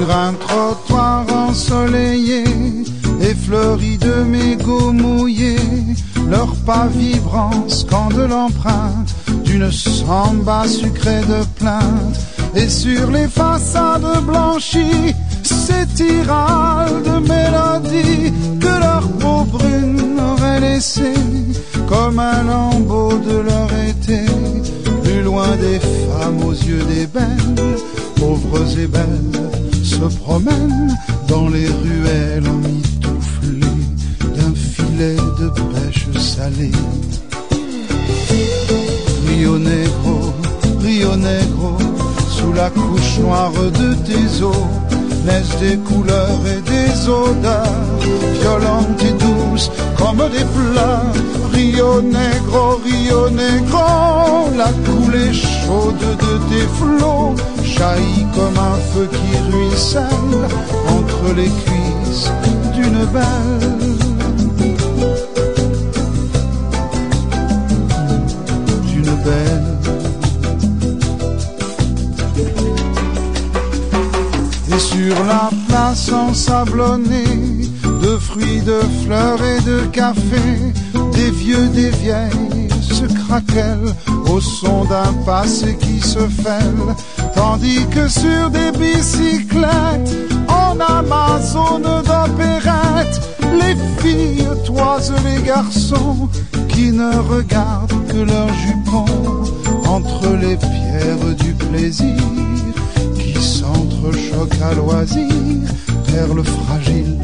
Sur un trottoir ensoleillé, effleuri de mégots mouillés, leurs pas vibrants scandent l'empreinte d'une samba sucrée de plainte. Et sur les façades blanchies s'étirent de mélodies que leur peau brune aurait laissé comme un lambeau de leur été. Plus loin des femmes aux yeux d'ébène, pauvres et belles, se promènent dans les ruelles emmitouflées d'un filet de pêche salée. Rio Negro, sous la couche noire de tes eaux, naissent des couleurs et des odeurs, violentes et douces comme des pleurs. Rio Negro, la coulée chaude de tes flots jaillit comme un feu qui ruisselle entre les cuisses d'une belle. Et sur la place ensablonnée de fruits, de fleurs et de café, des vieux, des vieilles se craquellent au son d'un passé qui se fêle, tandis que sur des bicyclettes en Amazone d'opérette, les filles toisent les garçons qui ne regardent que leurs jupons entre les pierres du plaisir qui s'entrechoquent à loisir. Perles fragiles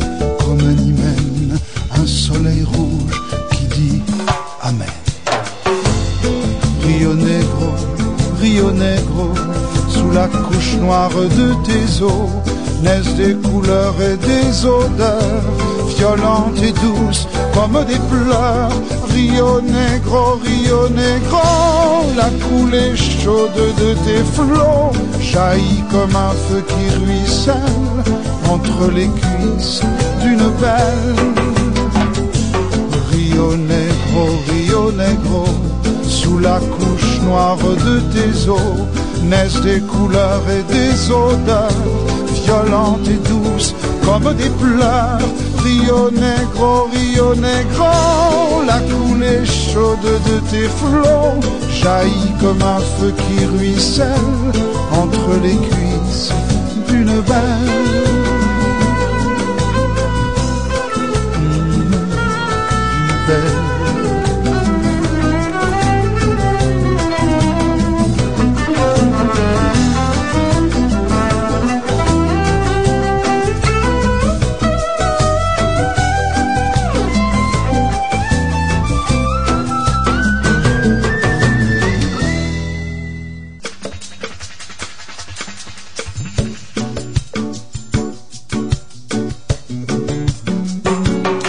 comme un hymen, un soleil rouge qui dit Amen. Rio Negro, sous la couche noire de tes eaux, naissent des couleurs et des odeurs, violentes et douces comme des pleurs. Rio Negro, la coulée chaude de tes flots jaillit comme un feu qui ruisselle entre les cuisses d'une belle. Rio Negro, sous la couche noire de tes eaux, naissent des couleurs et des odeurs, violentes et douces comme des pleurs. Rio Negro, la coulée chaude de tes flots jaillit comme un feu qui ruisselle entre les cuisses d'une belle. D'une belle.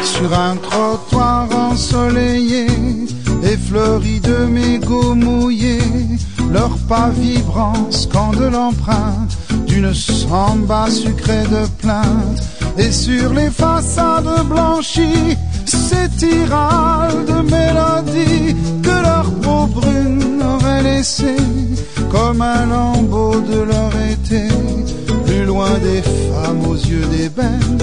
Sur un trottoir ensoleillé, effleuri de mégots mouillés, leurs pas vibrants scandent l'empreinte d'une samba sucrée de plainte. Et sur les façades blanchies s'étirent de mélodies que leur peau brune aurait laissé comme un lambeau de leur été. Plus loin des femmes aux yeux d'ébène,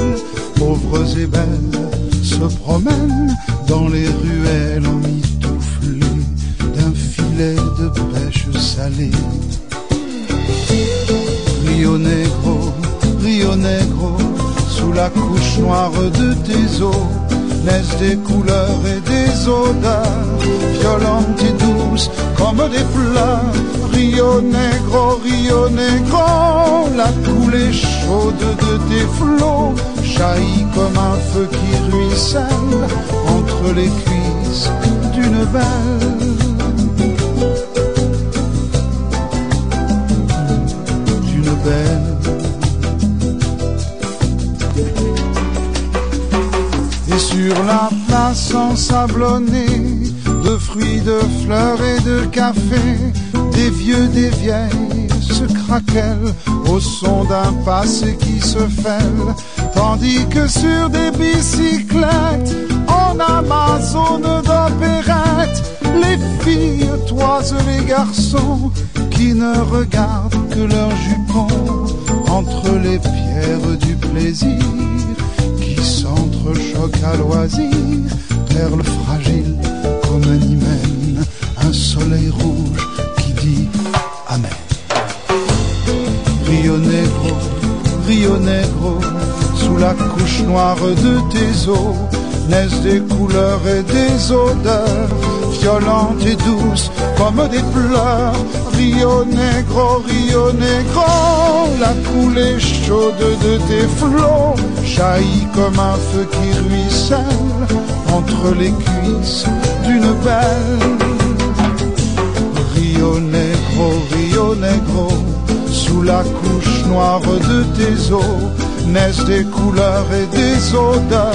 pauvres et belles, se promènent dans les ruelles emmitouflées d'un filet de pêche salée. Rio Negro, sous la couche noire de tes eaux, naissent des couleurs et des odeurs, violentes et douces comme des pleurs. Rio Negro, la coulée chaude de tes flots jaillit comme un feu qui ruisselle entre les cuisses d'une belle. D'une belle. Et sur la place ensablonnée de fruits, de fleurs et de café, des vieux, des vieilles se craquellent au son d'un passé qui se fêle, tandis que sur des bicyclettes en Amazone d'opérette, les filles toisent les garçons qui ne regardent que leurs jupons entre les pierres du plaisir qui s'entrechoquent à loisir, perles fragiles comme un hymen, un soleil rouge qui dit Amen. Rio Negro, sous la couche noire de tes eaux, naissent des couleurs et des odeurs, violentes et douces comme des pleurs. Rio Negro, la coulée chaude de tes flots jaillit comme un feu qui ruisselle entre les cuisses d'une belle. Rio Negro, sous la couche noire de tes eaux, naissent des couleurs et des odeurs,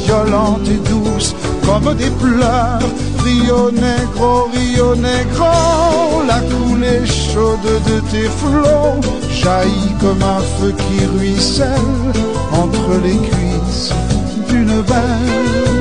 violentes et douces comme des pleurs. Rio Negro, la coulée chaude de tes flots jaillit comme un feu qui ruisselle entre les cuisses d'une belle.